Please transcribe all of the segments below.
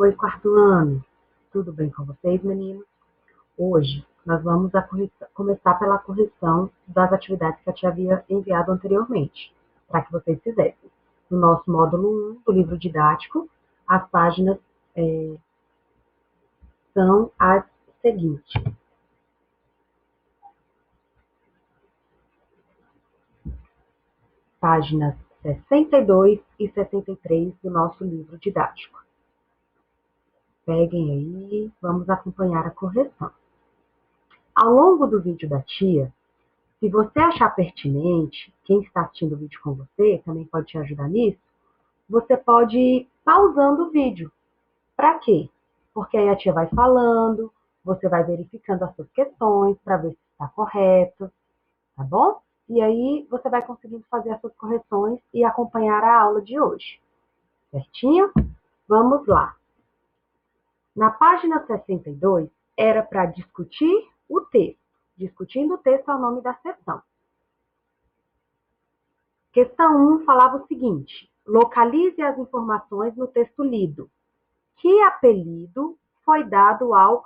Oi, quarto ano. Tudo bem com vocês, meninos? Hoje nós vamos começar pela correção das atividades que eu te havia enviado anteriormente, para que vocês fizessem. No nosso módulo 1 do livro didático, as páginas são as seguintes. Páginas 62 e 63 do nosso livro didático. Peguem aí, vamos acompanhar a correção. Ao longo do vídeo da tia, se você achar pertinente, quem está assistindo o vídeo com você também pode te ajudar nisso, você pode ir pausando o vídeo. Para quê? Porque aí a tia vai falando, você vai verificando as suas questões para ver se está correto, tá bom? E aí você vai conseguindo fazer as suas correções e acompanhar a aula de hoje. Certinho? Vamos lá. Na página 62, era para discutir o texto. Discutindo o texto é o nome da seção. Questão 1 falava o seguinte: localize as informações no texto lido. Que apelido foi dado ao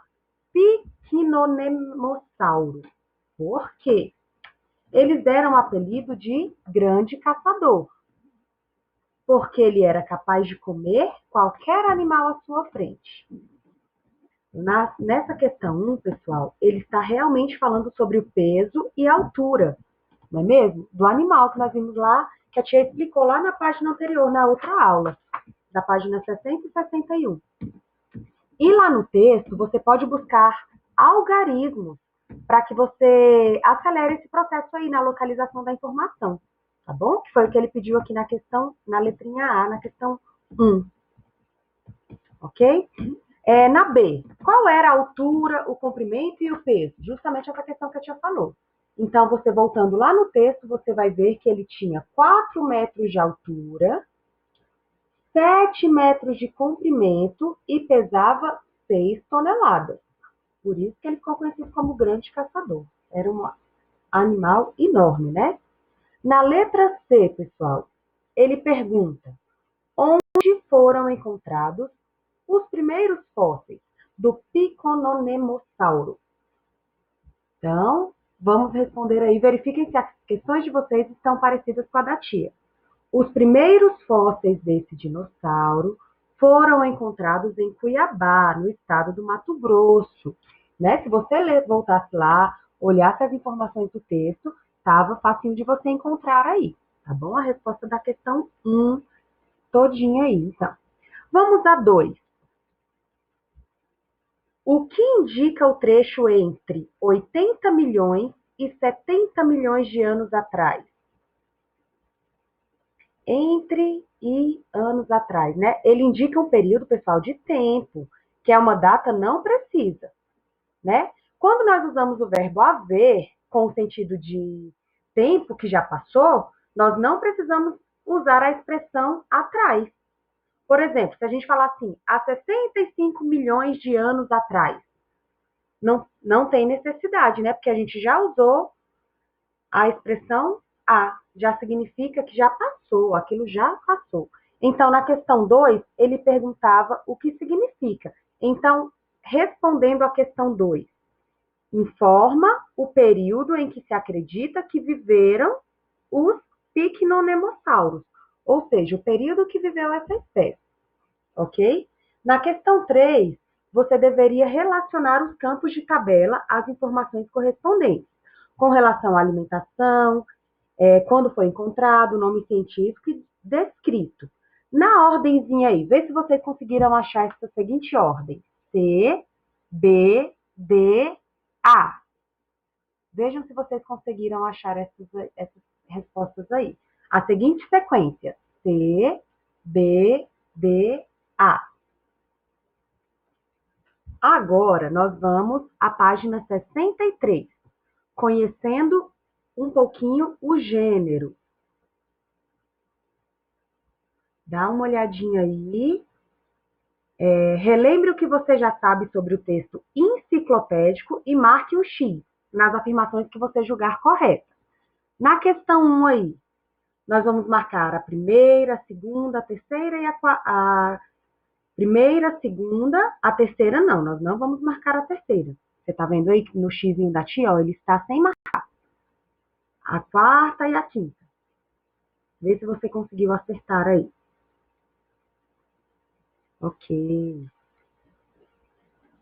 Picnonemossauro? Por quê? Eles deram o apelido de grande caçador, porque ele era capaz de comer qualquer animal à sua frente. Nessa questão 1, pessoal, ele está realmente falando sobre o peso e a altura, não é mesmo? Do animal que nós vimos lá, que a tia explicou lá na página anterior, na outra aula, da página 60 e 61. E lá no texto, você pode buscar algarismos para que você acelere esse processo aí na localização da informação, tá bom? Que foi o que ele pediu aqui na questão, na letrinha A, na questão 1. Ok? Na B, qual era a altura, o comprimento e o peso? Justamente essa questão que a tia falou. Então, você voltando lá no texto, você vai ver que ele tinha 4 metros de altura, 7 metros de comprimento e pesava 6 toneladas. Por isso que ele ficou conhecido como grande caçador. Era um animal enorme, né? Na letra C, pessoal, ele pergunta: onde foram encontrados os primeiros fósseis do Picnonemossauro? Então, vamos responder aí. Verifiquem se as questões de vocês estão parecidas com a da tia. Os primeiros fósseis desse dinossauro foram encontrados em Cuiabá, no estado do Mato Grosso. Né? Se você voltasse lá, olhasse as informações do texto, estava facinho de você encontrar aí. Tá bom? A resposta da questão 1, todinha aí, então. Vamos a 2. O que indica o trecho entre 80 milhões e 70 milhões de anos atrás? Entre e anos atrás, né? Ele indica um período, pessoal, de tempo, que é uma data não precisa, né? Quando nós usamos o verbo haver com o sentido de tempo que já passou, nós não precisamos usar a expressão atrás. Por exemplo, se a gente falar assim, há 65 milhões de anos atrás, não tem necessidade, né? Porque a gente já usou a expressão há, já significa que já passou, aquilo já passou. Então, na questão 2, ele perguntava o que significa. Então, respondendo à questão 2, informa o período em que se acredita que viveram os picnonemossauros, ou seja, o período que viveu essa espécie, ok? Na questão 3, você deveria relacionar os campos de tabela às informações correspondentes, com relação à alimentação, quando foi encontrado, o nome científico e descrito. Na ordemzinha aí, vê se vocês conseguiram achar essa seguinte ordem. C, B, D, A. Vejam se vocês conseguiram achar essas respostas aí. A seguinte sequência. C, B, D, A. Agora, nós vamos à página 63, conhecendo um pouquinho o gênero. Dá uma olhadinha aí. Relembre o que você já sabe sobre o texto enciclopédico e marque um X nas afirmações que você julgar corretas. Na questão 1 aí, nós vamos marcar a primeira, a segunda, a terceira e a Primeira, segunda, a terceira não, nós não vamos marcar a terceira. Você tá vendo aí que no xizinho da tia, ó, ele está sem marcar. A quarta e a quinta. Vê se você conseguiu acertar aí. Ok.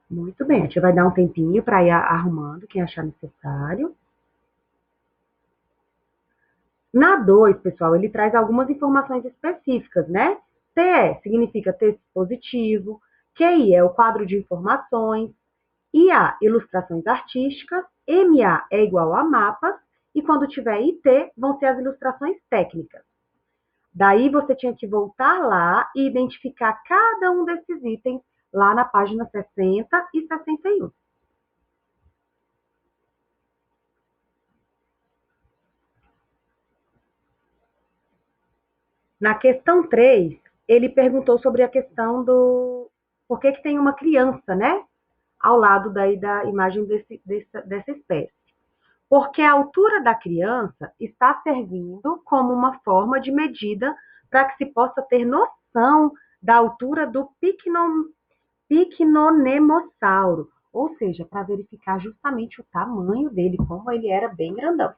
Muito bem, a tia vai dar um tempinho para ir arrumando quem achar necessário. Na 2, pessoal, ele traz algumas informações específicas, né? TE significa texto positivo, QI é o quadro de informações, IA, ilustrações artísticas, MA é igual a mapas, e quando tiver IT, vão ser as ilustrações técnicas. Daí você tinha que voltar lá e identificar cada um desses itens lá na página 60 e 61. Na questão 3, ele perguntou sobre a questão do por que tem uma criança, né? Ao lado daí da imagem dessa espécie. Porque a altura da criança está servindo como uma forma de medida para que se possa ter noção da altura do picnonemossauro, ou seja, para verificar justamente o tamanho dele, como ele era bem grandão.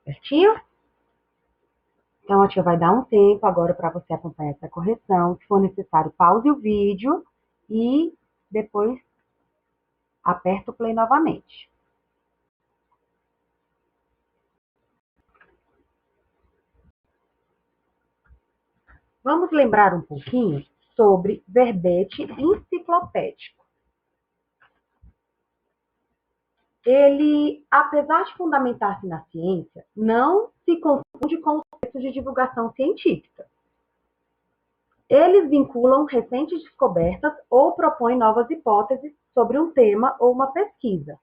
Certinho? Então, a tia vai dar um tempo agora para você acompanhar essa correção. Se for necessário, pause o vídeo e depois aperta o play novamente. Vamos lembrar um pouquinho sobre verbete enciclopédico. Ele, apesar de fundamentar-se na ciência, não se confunde com os textos de divulgação científica. Eles vinculam recentes descobertas ou propõem novas hipóteses sobre um tema ou uma pesquisa.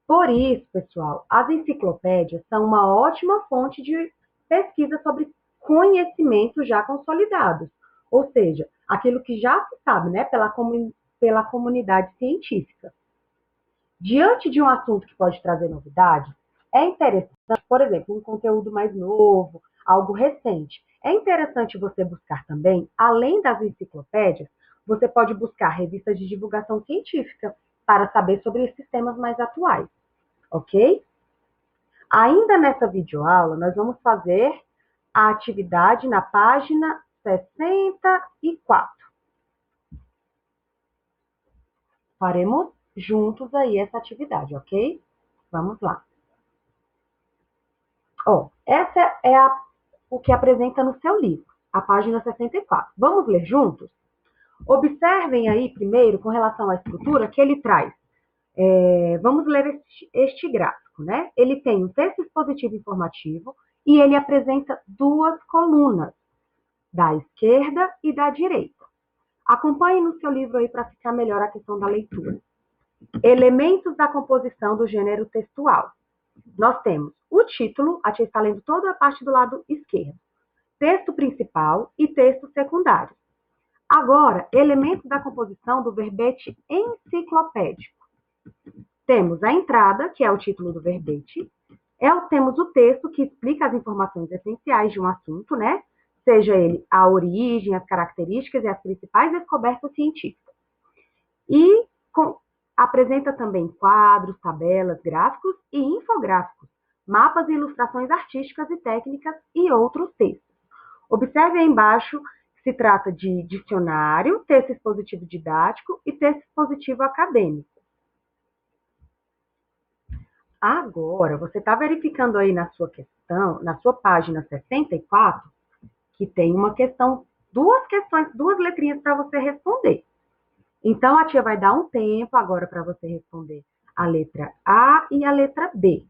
Por isso, pessoal, as enciclopédias são uma ótima fonte de pesquisa sobre conhecimentos já consolidados, ou seja, aquilo que já se sabe, né, pela comunidade científica. Diante de um assunto que pode trazer novidades, é interessante, por exemplo, um conteúdo mais novo, algo recente. É interessante você buscar também, além das enciclopédias, você pode buscar revistas de divulgação científica para saber sobre esses temas mais atuais, ok? Ainda nessa videoaula, nós vamos fazer a atividade na página 64. Faremos juntos aí essa atividade, ok? Vamos lá. Ó, essa é o que apresenta no seu livro, a página 64. Vamos ler juntos? Observem aí primeiro, com relação à estrutura, que ele traz. Vamos ler este gráfico, né? Ele tem um texto expositivo informativo e ele apresenta duas colunas, da esquerda e da direita. Acompanhe no seu livro aí para ficar melhor a questão da leitura. Elementos da composição do gênero textual. Nós temos o título, a tia está lendo toda a parte do lado esquerdo, texto principal e texto secundário. Agora, elementos da composição do verbete enciclopédico. Temos a entrada, que é o título do verbete, temos o texto que explica as informações essenciais de um assunto, né? Seja ele a origem, as características e as principais descobertas científicas. E apresenta também quadros, tabelas, gráficos e infográficos, mapas e ilustrações artísticas e técnicas e outros textos. Observe aí embaixo que se trata de dicionário, texto expositivo didático e texto expositivo acadêmico. Agora, você está verificando aí na sua questão, na sua página 64, que tem uma questão, duas letrinhas para você responder. Então, a tia vai dar um tempo agora para você responder a letra A e a letra B.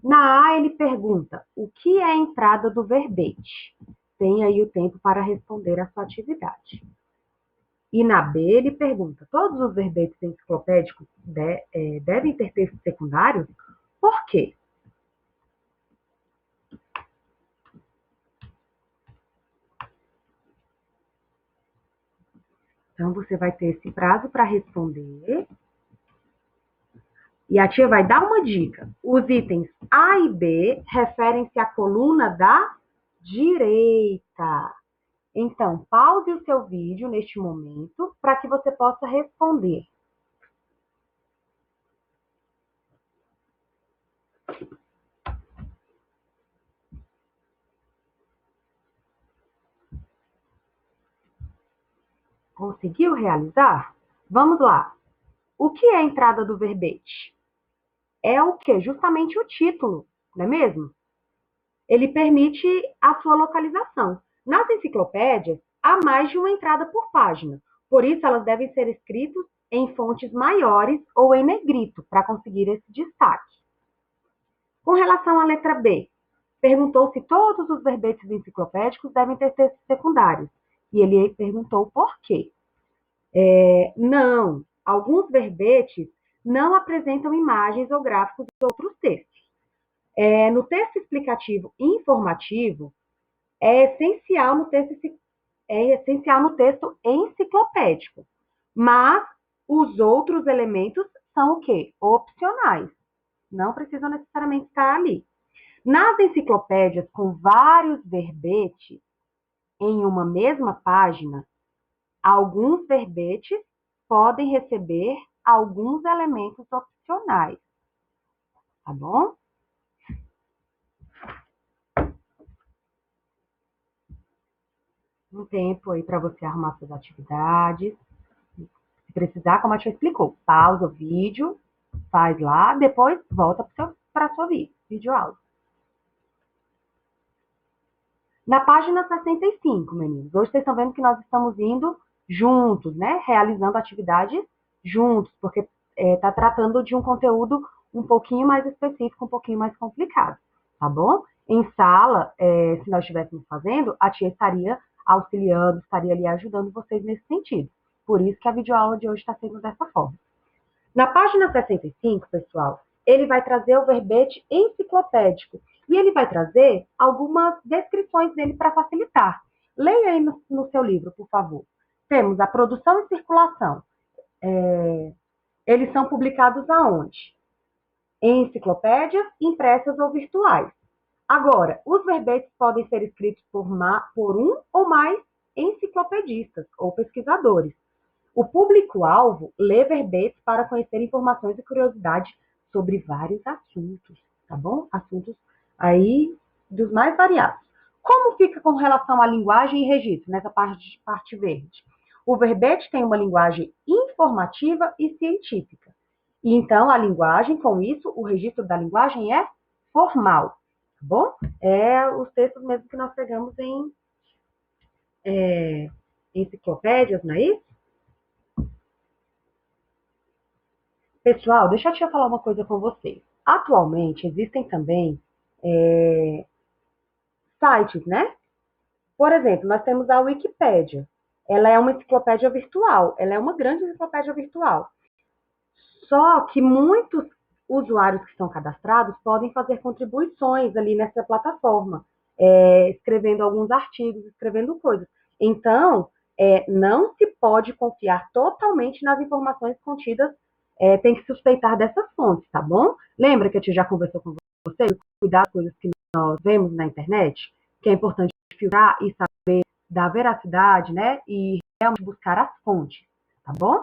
Na A, ele pergunta, o que é a entrada do verbete? Tem aí o tempo para responder a sua atividade. E na B, ele pergunta, todos os verbetes enciclopédicos devem ter textos secundários? Por quê? Então, você vai ter esse prazo para responder. E a tia vai dar uma dica. Os itens A e B referem-se à coluna da direita. Então, pause o seu vídeo neste momento para que você possa responder. Conseguiu realizar? Vamos lá. O que é a entrada do verbete? É o quê? Justamente o título, não é mesmo? Ele permite a sua localização. Nas enciclopédias, há mais de uma entrada por página. Por isso, elas devem ser escritas em fontes maiores ou em negrito, para conseguir esse destaque. Com relação à letra B, perguntou se todos os verbetes enciclopédicos devem ter textos secundários. E ele perguntou por quê. Não, alguns verbetes não apresentam imagens ou gráficos de outros textos. No texto explicativo e informativo, é essencial no texto enciclopédico, mas os outros elementos são o quê? Opcionais, não precisam necessariamente estar ali. Nas enciclopédias com vários verbetes em uma mesma página, alguns verbetes podem receber alguns elementos opcionais, tá bom? Um tempo aí para você arrumar suas atividades. Se precisar, como a tia explicou, pausa o vídeo, faz lá, depois volta para a sua videoaula. Na página 65, meninos, hoje vocês estão vendo que nós estamos indo juntos, né? Realizando atividades juntos, porque está tratando de um conteúdo um pouquinho mais específico, um pouquinho mais complicado, tá bom? Em sala, se nós estivéssemos fazendo, a tia estaria auxiliando, estaria ali ajudando vocês nesse sentido. Por isso que a videoaula de hoje está sendo dessa forma. Na página 65, pessoal, ele vai trazer o verbete enciclopédico e ele vai trazer algumas descrições dele para facilitar. Leia aí no seu livro, por favor. Temos a produção e circulação. Eles são publicados aonde? Em enciclopédias, impressas ou virtuais. Agora, os verbetes podem ser escritos por um ou mais enciclopedistas ou pesquisadores. O público-alvo lê verbetes para conhecer informações e curiosidades sobre vários assuntos, tá bom? Assuntos aí dos mais variados. Como fica com relação à linguagem e registro, nessa parte verde? O verbete tem uma linguagem informativa e científica. E então, a linguagem, com isso, o registro da linguagem é formal, tá bom? É os textos mesmo que nós pegamos em enciclopédias, não é isso? Pessoal, deixa eu falar uma coisa com vocês. Atualmente, existem também sites, né? Por exemplo, nós temos a Wikipédia. Ela é uma enciclopédia virtual. Ela é uma grande enciclopédia virtual. Só que muitos usuários que estão cadastrados podem fazer contribuições ali nessa plataforma, escrevendo alguns artigos, escrevendo coisas. Então, não se pode confiar totalmente nas informações contidas, tem que suspeitar dessas fontes, tá bom? Lembra que a gente já conversou com você, cuidar das coisas que nós vemos na internet, que é importante filtrar e saber da veracidade, né? E realmente buscar as fontes, tá bom?